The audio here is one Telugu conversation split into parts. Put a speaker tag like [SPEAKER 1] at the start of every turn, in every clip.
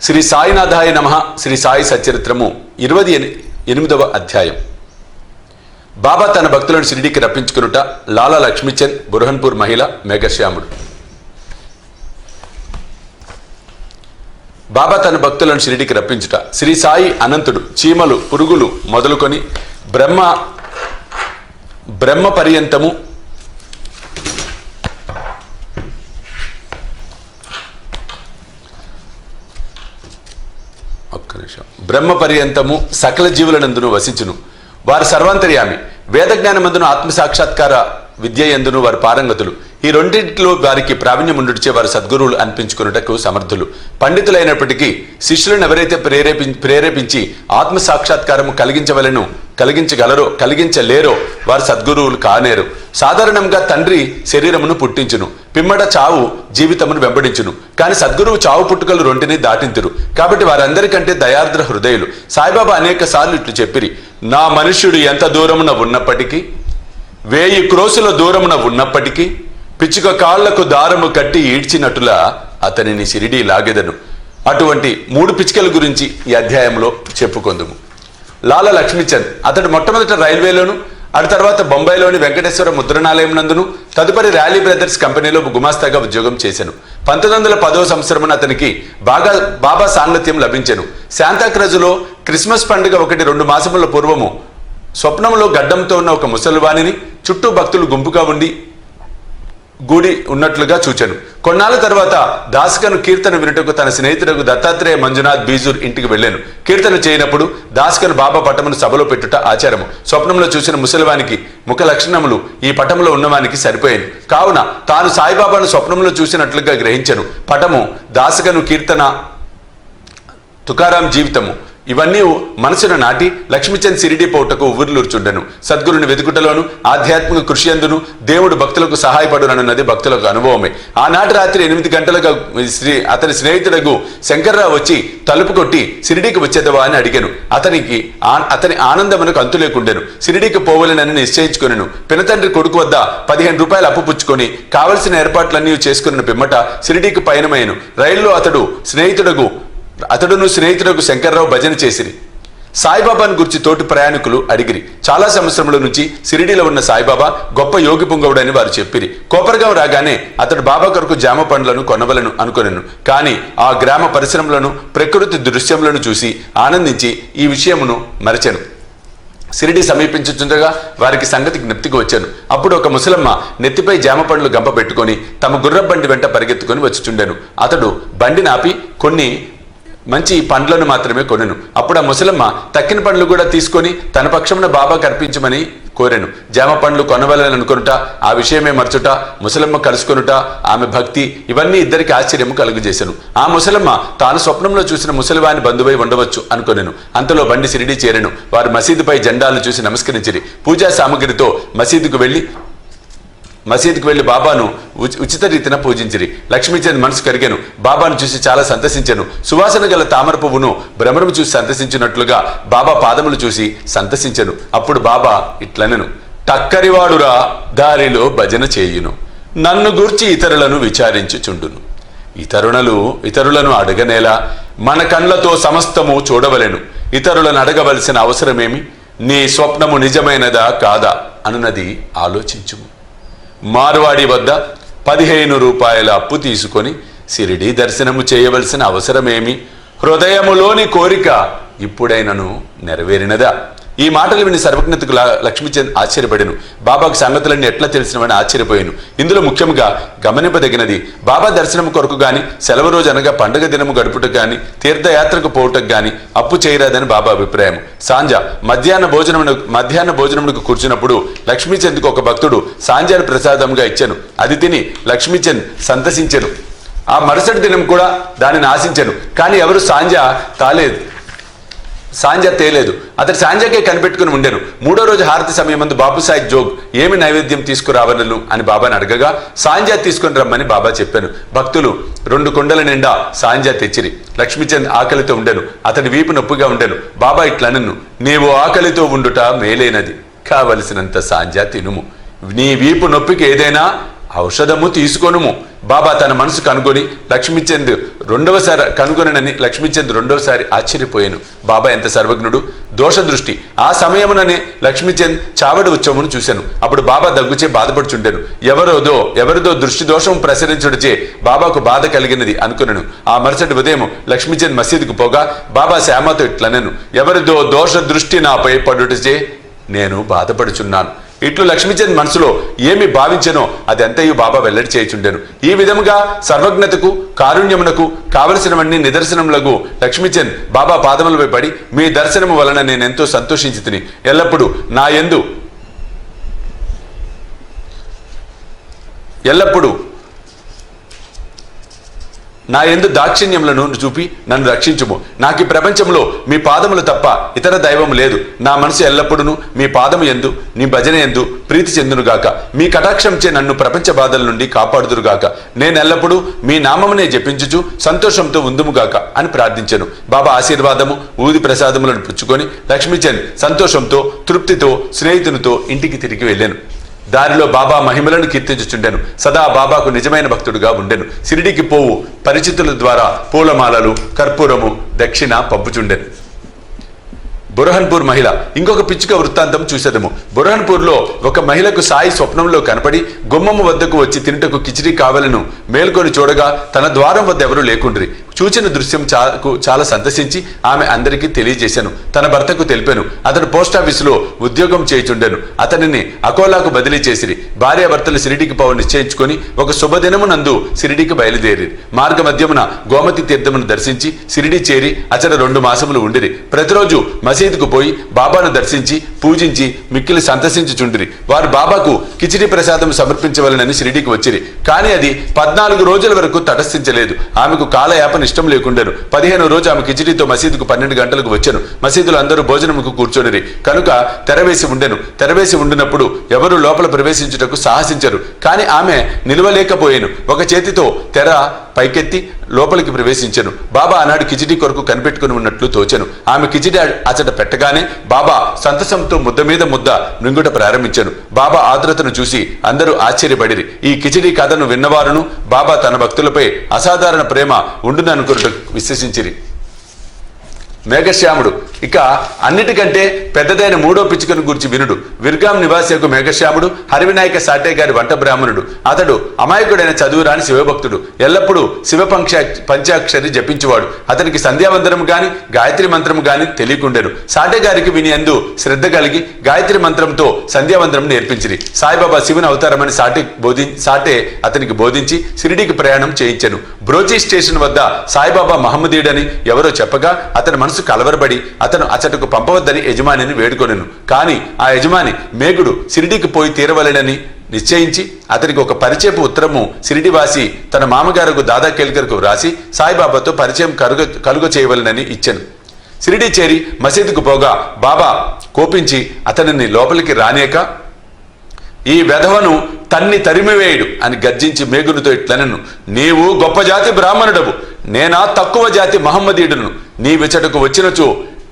[SPEAKER 1] శ్రీ సాయినాథాయ నమః. శ్రీ సాయి సచరిత్రము 28వ అధ్యాయం. బాబా తన భక్తులను షిరిడీకి రప్పించుకునుట. లాలా లక్ష్మీచంద్, బుర్హన్పూర్ మహిళ, మేఘశ్యాముడు. బాబా తన భక్తులను షిరిడీకి రప్పించుట. శ్రీ సాయి అనంతుడు చీమలు, పురుగులు మొదలుకొని బ్రహ్మ పర్యంతము బ్రహ్మ పర్యంతము సకల జీవులనందును వసించును. వారు సర్వాంతర్యామి. వేదజ్ఞానమందును ఆత్మసాక్షాత్కార విద్య యందును వారు పారంగతులు. ఈ రెండింటిలో వారికి ప్రావీణ్యం ఉండుచే వారు సద్గురువులు అనిపించుకున్నటకు సమర్థులు. పండితులైనప్పటికీ శిష్యులను ఎవరైతే ప్రేరేపించి ఆత్మసాక్షాత్కారము కలిగించలేరో వారు సద్గురువులు కానేరు. సాధారణంగా తండ్రి శరీరమును పుట్టించును, పిమ్మట చావు జీవితమును వెంబడించును. కానీ సద్గురువు చావు పుట్టుకలు రెంటిని దాటింతురు. కాబట్టి వారందరికంటే దయార్ద్ర హృదయులు. సాయిబాబా అనేక సార్లు ఇట్లు చెప్పిరి, నా మనుష్యుడు ఎంత దూరమున ఉన్నప్పటికీ, 1000 క్రోసుల దూరమున ఉన్నప్పటికీ, పిచ్చుక కాళ్లకు దారము కట్టి ఈడ్చినట్టులా అతనిని షిరిడీ లాగెదను. అటువంటి 3 పిచ్చుకల గురించి ఈ అధ్యాయంలో చెప్పుకొందుము. లాలా లక్ష్మీచంద్ అతడు మొట్టమొదట రైల్వేలోను, అటు తర్వాత బొంబాయిలోని వెంకటేశ్వర ముద్రణాలయం నందును, తదుపరి ర్యాలీ బ్రదర్స్ కంపెనీలో గుమాస్తాగా ఉద్యోగం చేశాను. 1910వ సంవత్సరమున అతనికి బాబా సాంగత్యం లభించెను. శాంతాక్రజులో క్రిస్మస్ పండుగ 1-2 మాసముల పూర్వము స్వప్నంలో గడ్డంతో ఉన్న ఒక ముసలివాణిని చుట్టూ భక్తులు గుంపుగా ఉండి గూడి ఉన్నట్లుగా చూచాను. కొన్నాళ్ళ తర్వాత దాసకను కీర్తన వినుటకు తన స్నేహితుడు దత్తాత్రేయ మంజునాథ్ బీజూర్ ఇంటికి వెళ్ళాను. కీర్తన చేయనప్పుడు దాసకను బాబా పటమును సభలో పెట్టుట ఆచారము. స్వప్నంలో చూసిన ముసలివానికి ముఖ లక్షణములు ఈ పటంలో ఉన్నవానికి సరిపోయాను. కావున తాను సాయిబాబాను స్వప్నంలో చూసినట్లుగా గ్రహించను. పటము, దాసకను కీర్తన, తుకారాం జీవితము ఇవన్నీ మనసును నాటి లక్ష్మీచంద్ షిరిడీ పోవుటకు ఉవ్విర్లూర్చుండెను. సద్గురుని వెతుకుటలోను ఆధ్యాత్మిక కృషి అందును దేవుడు భక్తులకు సహాయపడునన్నది భక్తులకు అనుభవమే. ఆనాటి రాత్రి 8 గంటలకు అతని స్నేహితుడకు శంకర్రావు వచ్చి తలుపు కొట్టి షిరిడీకి వచ్చేదవా అని అడిగాను. అతని ఆనందమునకు అంతు లేకుండెను. షిరిడీకి పోవలనని నిశ్చయించుకొనెను. పినతండ్రి కొడుకు వద్ద 15 రూపాయలు అప్పు పుచ్చుకొని కావలసిన ఏర్పాట్లన్నీ చేసుకున్న పిమ్మట షిరిడీకి పయనమయ్యను. రైల్లో అతడును స్నేహితుడకు శంకర్రావు భజన చేసిరి. సాయిబాబాను గురించి తోటి ప్రయాణికులు అడిగిరి. చాలా సంవత్సరముల నుంచి షిరిడీలో ఉన్న సాయిబాబా గొప్ప యోగి పుంగవుడని వారు చెప్పిరి. కోపరగాం రాగానే అతడు బాబా కొరకు జామ పండ్లను కొనవలను అనుకొనెను. కానీ ఆ గ్రామ పరిశ్రమలను, ప్రకృతి దృశ్యములను చూసి ఆనందించి ఈ విషయమును మరచెను. షిరిడీ సమీపించుచుండగా వారికి సంగతి జ్ఞప్తికి వచ్చాను. అప్పుడు ఒక ముసలమ్మ నెత్తిపై జామ పండ్లు గంప పెట్టుకొని తమ గుర్రబండి వెంట పరిగెత్తుకొని వచ్చుచుండెను. అతడు బండి నాపి కొన్ని మంచి పండ్లను మాత్రమే కొనెను. అప్పుడు ఆ ముసలమ్మ తక్కిన పండ్లు కూడా తీసుకొని తన పక్షమున బాబాకు అర్పించమని కోరెను. జామ పండ్లు కొనవలని అనుకొనుట, ఆ విషయమే మరచుట, ముసలమ్మ కలుసుకొనుట, ఆమె భక్తి ఇవన్నీ ఇద్దరికి ఆశ్చర్యము కలుగజేశాను. ఆ ముసలమ్మ తాను స్వప్నంలో చూసిన ముసలివాని బంధువై ఉండవచ్చు అనుకొనెను. అంతలో బండి షిరిడీ చేరెను. వారు మసీదుపై జెండాలు చూసి నమస్కరించిరి. పూజా సామగ్రితో మసీదుకు వెళ్లి బాబాను ఉచిత రీతిన పూజించిరి. లక్ష్మీచంద్ మనసు కరిగాను. బాబాను చూసి చాలా సంతసించెను. సువాసన గల తామర పువ్వును భ్రమరం చూసి సంతసించినట్లుగా బాబా పాదములు చూసి సంతసించెను. అప్పుడు బాబా ఇట్లనెను, టక్కరివాడురా దారిలో భజన చేయును, నన్ను గూర్చి ఇతరులను విచారించుచుండును. ఇతరులను అడగనేలా, మన కళ్ళతో సమస్తము చూడవలెను. ఇతరులను అడగవలసిన అవసరమేమి? నీ స్వప్నము నిజమైనదా కాదా అనున్నది ఆలోచించుము. మార్వాడి వద్ద 15 రూపాయల అప్పు తీసుకొని షిరిడీ దర్శనము చేయవలసిన అవసరమేమి? హృదయములోని కోరిక ఇప్పుడైనను నెరవేరినదా? ఈ మాటలు విని సర్వజ్ఞతకు లక్ష్మీచంద్ ఆశ్చర్యపడెను. బాబాకు సంగతులన్నీ ఎట్లా తెలిసినవని ఆశ్చర్యపోయాను. ఇందులో ముఖ్యంగా గమనింపదగినది, బాబా దర్శనం కొరకు గాని, సెలవు రోజు అనగా పండుగ దినము గడుపుటకు గాని, తీర్థయాత్రకు పోవుటకు గాని అప్పు చేయరాదని బాబా అభిప్రాయం. మధ్యాహ్న భోజనమునకు కూర్చున్నప్పుడు లక్ష్మీచంద్కు ఒక భక్తుడు సాంజాను ప్రసాదంగా ఇచ్చాను. అది తిని లక్ష్మీచంద్ సంతసించెను. ఆ మరుసటి దినం కూడా దానిని ఆశించెను. కానీ ఎవరు సాంజా తేలేదు. అతడు సాంజాకే కనిపెట్టుకుని ఉండెను. 3వ రోజు హారతి సమయమందు బాబుసాయి జోగ్ ఏమి నైవేద్యం తీసుకురావనలు అని బాబాని అడగగా సాంజా తీసుకుని రమ్మని బాబా చెప్పాను. భక్తులు 2 కుండల నిండా సాంజా తెచ్చిరి. లక్ష్మీచంద్ ఆకలితో ఉండెను. అతడి వీపు నొప్పిగా ఉండెను. బాబా ఇట్లనెను, నీవు ఆకలితో ఉండుట మేలైనది, కావలసినంత సాంజా తినుము. నీ వీపు నొప్పికి ఏదైనా ఔషధము తీసుకొనుము. బాబా తన మనసు కనుగొని లక్ష్మీచంద్ రెండవసారి ఆశ్చర్యపోయాను. బాబా ఎంత సర్వజ్ఞుడు, దోష దృష్టి. ఆ సమయముననే లక్ష్మీచంద్ చావడి ఉత్సవమును చూశాను. అప్పుడు బాబా దగ్గుచే బాధపడుచుండెను. ఎవరిదో దృష్టి దోషం ప్రసరించుడిచే బాబాకు బాధ కలిగినది అనుకున్నాను. ఆ మరుసటి ఉదయం లక్ష్మీచంద్ మసీదుకు పోగా బాబా శ్యామతో ఇట్లనెను, ఎవరిదో దోష దృష్టి నాపై పడుటచే నేను బాధపడుచున్నాను. ఇట్లు లక్ష్మీచంద్ మనసులో ఏమి భావించెనో అదంతయు బాబా వెల్లడి చేయుచుండెను. ఈ విధముగా సర్వజ్ఞతకు కారుణ్యమునకు కావలసినవన్నీ నిదర్శనములకు లక్ష్మీచంద్ బాబా పాదములపై పడి, మీ దర్శనము వలన నేనెంతో సంతోషించి తిని, ఎల్లప్పుడూ నా యందు దాక్షిణ్యములను చూపి నన్ను రక్షించుము. నాకు ఈ ప్రపంచంలో మీ పాదములు తప్ప ఇతర దైవము లేదు. నా మనసు ఎల్లప్పుడూ మీ పాదము యందు, నీ భజన యందు ప్రీతి చెందునుగాక. మీ కటాక్షంచే నన్ను ప్రపంచ బాధల నుండి కాపాడుదురుగాక. నేనెల్లప్పుడూ మీ నామమునే జపించుచు సంతోషంతో ఉందుముగాక అని ప్రార్థించెను. బాబా ఆశీర్వాదము ఊది ప్రసాదములను పుచ్చుకొని లక్ష్మీచంద్ సంతోషంతో తృప్తితో స్నేహితునితో ఇంటికి తిరిగి వెళ్ళాను. దారిలో బాబా మహిమలను కీర్తించుచుండెను. సదా బాబాకు నిజమైన భక్తుడుగా ఉండెను. షిరిడీకి పోవు పరిచితుల ద్వారా పూలమాలలు, కర్పూరము, దక్షిణ పంపుచుండెను. బురహన్పూర్ మహిళ. ఇంకొక పిచ్చుక వృత్తాంతం చూసేదము. బురహన్పూర్లో ఒక మహిళకు సాయి స్వప్నంలో కనపడి గుమ్మము వద్దకు వచ్చి తినుటకు కిచిడి కావలను మేల్కొని చూడగా తన ద్వారం వద్ద ఎవరూ లేకుండ్రి. చూచిన దృశ్యం చాలా సంతసించి ఆమె అందరికీ తెలియజేశాను. తన భర్తకు తెలిపాను. అతడు పోస్టాఫీసులో ఉద్యోగం చేయుచుండెను. అతనిని అకోలాకు బదిలీ చేసిరి. భార్యాభర్తలు షిరిడీకి పోవ నిశ్చయించుకొని ఒక శుభదినమునందు షిరిడీకి బయలుదేరి మార్గ మధ్యమున గోమతి తీర్థమును దర్శించి షిరిడీ చేరి అచట 2 మాసములు ఉండిరి. ప్రతిరోజు మసీదుకు పోయి బాబాను దర్శించి పూజించి మిక్కిలి సంతసించుచుండిరి. వారు బాబాకు కిచిడి ప్రసాదం సమర్పించవలనని షిరిడీకి వచ్చిరి. కానీ అది 14 రోజుల వరకు తటస్థించలేదు. ఆమెకు కాలయాపన ఇష్టం లేకుండాను. 15వ రోజు ఆమె కిచిడితో మసీదుకు 12 గంటలకు వచ్చాను. మసీదులో అందరూ భోజనముకు కూర్చొనిరి కనుక తెరవేసి ఉండెను. తెరవేసి ఉండినప్పుడు ఎవరు లోపల ప్రవేశించుటకు సాహసించరు. కానీ ఆమె నిలవలేకపోయాను. ఒక చేతితో తెర పైకెత్తి లోపలికి ప్రవేశించెను. బాబా ఆనాడు కిచిడి కొరకు కనిపెట్టుకుని ఉన్నట్లు తోచెను. ఆమె కిచిడి అచట పెట్టగానే బాబా సంతసంతో ముద్ద మీద ముద్ద మృంగుట ప్రారంభించెను. బాబా ఆర్ద్రతను చూసి అందరూ ఆశ్చర్యపడిరి. ఈ కిచిడి కథను విన్నవారును బాబా తన భక్తులపై అసాధారణ ప్రేమ ఉండుననుకున్నట్టు విశ్వసించిరి. మేఘశ్యాముడు. ఇక అన్నిటికంటే పెద్దదైన 3వ పిచ్చుకను గురించి వినుడు. విర్గాం నివాసియకు మేఘశ్యాముడు హరివినాయక సాటే గారి వంట బ్రాహ్మణుడు. అతడు అమాయకుడైన చదువురాని శివభక్తుడు. ఎల్లప్పుడూ శివ పంచాక్షరి జపించువాడు. అతనికి సంధ్యావందనం గాని గాయత్రి మంత్రం గాని తెలియకుండెను. సాటే గారికి విని యందు శ్రద్ధ కలిగి గాయత్రి మంత్రంతో సంధ్యావందనం నేర్పించిరి. సాయిబాబా శివుని అవతారమని సాటే అతనికి బోధించి షిరిడీకి ప్రయాణం చేయించెను. బ్రోచీ స్టేషన్ వద్ద సాయిబాబా మహమ్మదీయుడని ఎవరో చెప్పగా అతని మనసు కలవరబడి అతను అచటకు పంపవద్దని యజమానిని వేడుకొనెను. కానీ ఆ యజమాని మేగుడు షిరిడీకి పోయి తీరవలెనని నిశ్చయించి అతనికి ఒక పరిచయపు ఉత్తరము షిరిడివాసి తన మామగారుకు దాదా కేల్కర్కు వ్రాసి సాయిబాబాతో పరిచయం కలుగ చేయవలనని ఇచ్చెను. షిరిడీ చేరి మసీదుకు పోగా బాబా కోపించి అతనిని లోపలికి రానేక, ఈ వెధవను తరిమివేయుడు అని గర్జించి మేగునితో ఇట్లనెను, నీవు గొప్ప జాతి బ్రాహ్మణుడవు, నేనా తక్కువ జాతి మహమ్మదీయుడును. నీ విచటకు వచ్చినచో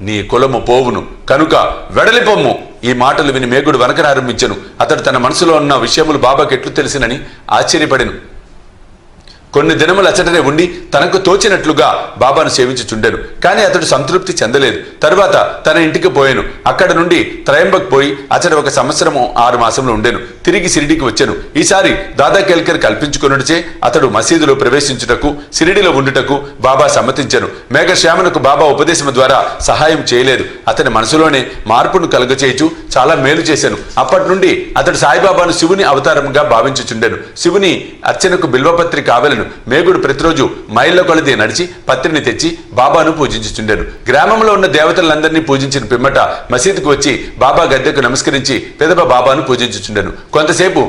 [SPEAKER 1] నీ కులము పోవును కనుక వెడలిపొమ్ము. ఈ మాటలు విని మేగుడు వనకనారంభించెను. అతడు తన మనసులో ఉన్న విషయములు బాబాకు ఎట్లు తెలిసినని ఆశ్చర్యపడెను. కొన్ని దినములు అచటనే ఉండి తనకు తోచినట్లుగా బాబాను సేవించుచుండెను. కానీ అతడు సంతృప్తి చెందలేదు. తరువాత తన ఇంటికి పోయాను. అక్కడ నుండి త్రయంబక్ పోయి అచట 1 సంవత్సరము 6 మాసములు ఉండెను. తిరిగి షిరిడీకి వచ్చాను. ఈసారి దాదా కేల్కర్ కల్పించుకొనుటచే అతడు మసీదులో ప్రవేశించుటకు షిరిడీలో ఉండుటకు బాబా సమ్మతించెను. మేఘశ్యామునకు బాబా ఉపదేశం ద్వారా సహాయం చేయలేదు. అతని మనసులోనే మార్పును కలుగచేయచు చాలా మేలు చేశాను. అప్పటి నుండి అతడు సాయిబాబాను శివుని అవతారంగా భావించుచుండెను. శివుని అర్చనకు బిల్వపత్రి కావలను. మేగుడు ప్రతిరోజు మైళ్ళ కొలది నడిచి పత్రిని తెచ్చి బాబాను పూజించుచుండెను. గ్రామంలో ఉన్న దేవతలందరినీ పూజించిన పిమ్మట మసీదుకు వచ్చి బాబా గద్దెకు నమస్కరించి పెదప బాబాను పూజించుచుండెను. కొంతసేపు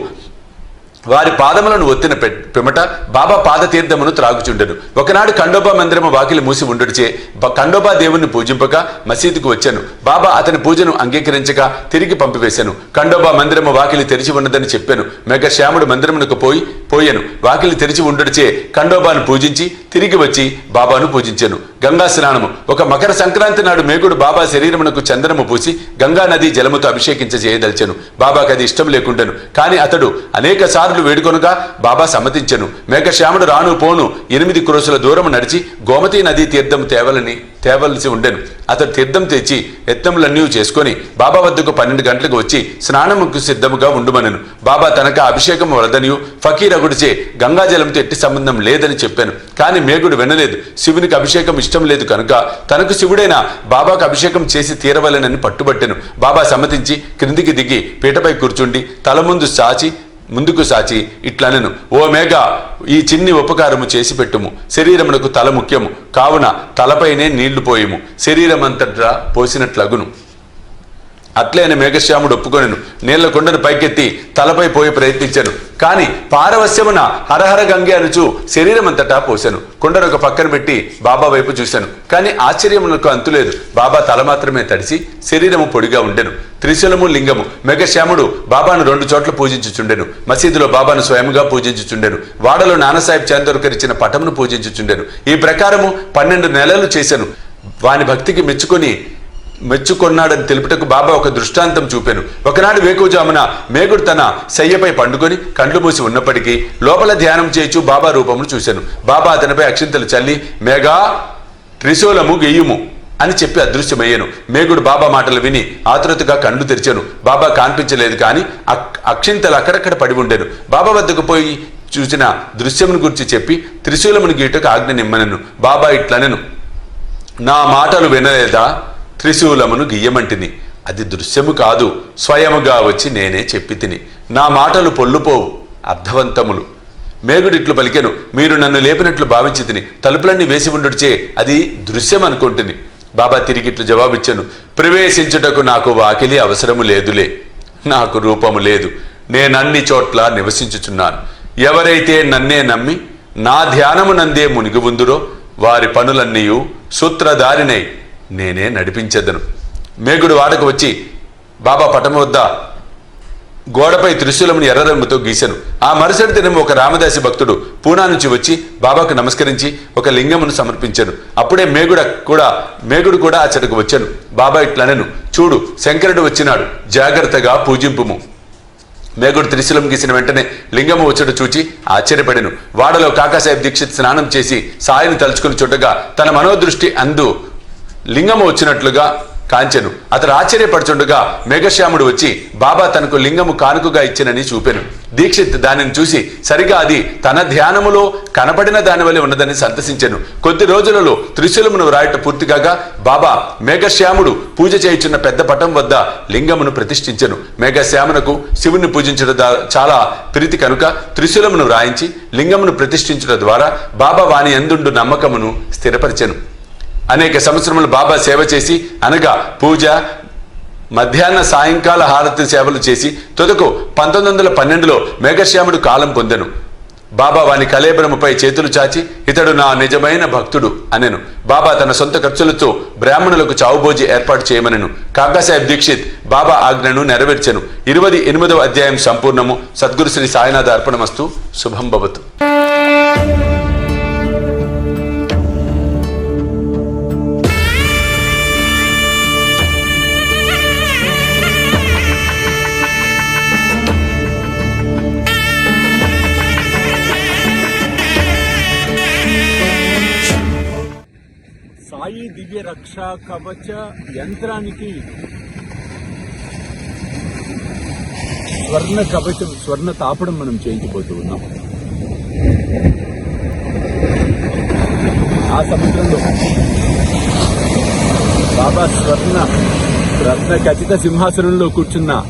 [SPEAKER 1] వారి పాదములను ఒత్తిన పిమ్మట బాబా పాదతీర్థమును త్రాగుచుండెను. ఒకనాడు ఖండోబా మందిరము వాకిలి మూసి ఉండుడిచే ఖండోబా దేవుణ్ణి పూజింపక మసీదుకు వచ్చాను. బాబా అతని పూజను అంగీకరించక తిరిగి పంపివేశాను. ఖండోబా మందిరము వాకిలి తెరిచి ఉన్నదని చెప్పాను. మేఘశ్యాముడు మందిరమునకు పోయాను. వాకిలి తెరిచి ఉండుడిచే ఖండోబాను పూజించి తిరిగి వచ్చి బాబాను పూజించాను. గంగా స్నానము. ఒక మకర సంక్రాంతి నాడు మేగుడు బాబా శరీరమునకు చందనము పూసి గంగా నది జలముతో అభిషేకించ చేయదలిచెను. బాబాకు అది ఇష్టం లేకుండెను. కాని అతడు అనేక సార్లు వేడుకొనగా బాబా సమ్మతించెను. మేఘశ్యాముడు రాను పోను 8 క్రోసుల దూరము నడిచి గోమతీ నదీ తీర్థము తేవలసి ఉండెను. అతడు తీర్థం తెచ్చి యత్నములన్నీ చేసుకొని బాబా వద్దకు 12 గంటలకు వచ్చి స్నానముకు సిద్ధముగా ఉండుమనెను. బాబా తనక అభిషేకం వలదనియు ఫకీరగుడిచే గంగాజలంతో ఎట్టి సంబంధం లేదని చెప్పాను. కాని మేగుడు వినలేదు. శివునికి అభిషేకం ఇష్టం లేదు కనుక తనకు శివుడైన బాబాకు అభిషేకం చేసి తీరవలెనని పట్టుబట్టెను. బాబా సమ్మతించి క్రిందికి దిగి పీటపై కూర్చుండి తల ముందుకు సాచి ఇట్లనెను, ఓ మేఘ, ఈ చిన్ని ఉపకారము చేసి పెట్టుము. శరీరమునకు తల ముఖ్యము కావున తలపైనే నీళ్లు పోయము, శరీరమంతటా పోసినట్లగును. అట్లే అని మేఘశ్యాముడు ఒప్పుకొనెను. నీళ్ల కొండను పైకెత్తి తలపై పోయి ప్రయత్నించాను. కాని పారవశ్యమున హరహర గంగే అనుచు శరీరమంతటా పోశాను. కొండను ఒక పక్కన పెట్టి బాబా వైపు చూశాను. కాని ఆశ్చర్యమునకు అంతులేదు. బాబా తల మాత్రమే తడిసి శరీరము పొడిగా ఉండెను. త్రిశూలము లింగము. మేఘశ్యాముడు బాబాను 2 చోట్ల పూజించుచుండెను. మసీదులో బాబాను స్వయంగా పూజించుచుండెను. వాడలో నానాసాహెబ్ చందోర్కర్ ఇచ్చిన పటమును పూజించుచుండెను. ఈ ప్రకారము 12 నెలలు చేశాను. వాని భక్తికి మెచ్చుకొన్నాడని తెలుపుటకు బాబా ఒక దృష్టాంతం చూపాను. ఒకనాడు వేకువజామున మేగుడు తన శయ్యపై పండుకొని కండ్లు మూసి ఉన్నప్పటికీ లోపల ధ్యానం చేయించు బాబా రూపమును చూశాను. బాబా అతనిపై అక్షింతలు చల్లి మేఘా త్రిశూలము గెయ్యుము అని చెప్పి అదృశ్యమయ్యాను. మేగుడు బాబా మాటలు విని ఆతృతగా కళ్ళు తెరిచాను. బాబా కనిపించలేదు. కాని అక్షింతలు అక్కడక్కడ పడి ఉండెను. బాబా వద్దకు పోయి చూసిన దృశ్యమును గురించి చెప్పి త్రిశూలమును గీటకు ఆజ్ఞ నిమ్మనెను. బాబా ఇట్లనెను, నా మాటలు వినలేదా? త్రిశూలమును గియ్యమంటిని. అది దృశ్యము కాదు, స్వయముగా వచ్చి నేనే చెప్పి తిని. నా మాటలు పొల్లుపోవు, అర్థవంతములు. మేగుడిట్లు పలికెను, మీరు నన్ను లేపినట్లు భావించి తిని తలుపులన్నీ వేసి ఉండుడిచే అది దృశ్యం అనుకుంటుని. బాబా తిరిగిట్లు జవాబిచ్చాను, ప్రవేశించుటకు నాకు వాకిలి అవసరము లేదులే. నాకు రూపము లేదు. నేనన్ని చోట్ల నివసించుచున్నాను. ఎవరైతే నన్నే నమ్మి నా ధ్యానము నందే మునిగి ఉందురో వారి పనులన్నీయు సూత్రధారినై నేనే నడిపించెదను. మేగుడు వాడకు వచ్చి బాబా పటము వద్ద గోడపై త్రిశూలమును ఎర్ర రంగుతో గీశాను. ఆ మరుసటి దినం ఒక రామదాసి భక్తుడు పూనా నుంచి వచ్చి బాబాకు నమస్కరించి ఒక లింగమును సమర్పించాను. అప్పుడే మేగుడు కూడా అచ్చటకు వచ్చాను. బాబా ఇట్లనెను, చూడు, శంకరుడు వచ్చినాడు, జాగ్రత్తగా పూజింపుము. మేగుడు త్రిశూలం గీసిన వెంటనే లింగము వచ్చుట చూచి ఆశ్చర్యపడెను. వాడలో కాకాసాహెబ్ దీక్షిత్ స్నానం చేసి సాయిని తలుచుకుని చుట్టగా తన మనోదృష్టి అందు లింగము వచ్చినట్లుగా కాంచెను. అతడు ఆశ్చర్యపడుచుండగా మేఘశ్యాముడు వచ్చి బాబా తనకు లింగము కానుకగా ఇచ్చినని చూపెను. దీక్షిత్ దానిని చూసి సరిగా అది తన ధ్యానములో కనపడిన దాని వలె ఉన్నదని సంతసించెను. కొద్ది రోజులలో త్రిశూలమును వ్రాయట పూర్తిగా బాబా మేఘశ్యాముడు పూజ చేయుచున్న పెద్ద పటం వద్ద లింగమును ప్రతిష్ఠించెను. మేఘశ్యామునకు శివుని పూజించడం చాలా ప్రీతి కనుక త్రిశూలమును వ్రాయించి లింగమును ప్రతిష్ఠించడం ద్వారా బాబా వాని యందుండు నమ్మకమును స్థిరపరిచెను. అనేక సంవత్సరములు బాబా సేవ చేసి అనగా పూజ, మధ్యాహ్న సాయంకాల హారతి సేవలు చేసి తుదకు 1912లో మేఘశ్యాముడు కాలం పొందెను. బాబా వాని కళేబరముపై చేతులు చాచి ఇతడు నా నిజమైన భక్తుడు అనెను. బాబా తన సొంత ఖర్చులతో బ్రాహ్మణులకు చావుభోజి ఏర్పాటు చేయమనెను. కాకాసాహెబ్ దీక్షిత్ బాబా ఆజ్ఞను నెరవేర్చెను. 28వ అధ్యాయం సంపూర్ణము. సద్గురు శ్రీ సాయినాథ అర్పణమస్తు. శుభం భవతు.
[SPEAKER 2] సాయి దివ్య రక్షా కవచ యంత్రానికి స్వర్ణ కవచం, స్వర్ణ తాపడం మనం చేయించబోతూ ఉన్నాం. ఆ సముద్రంలో బాబా రత్న ఖచ్చిత సింహాసనంలో కూర్చున్న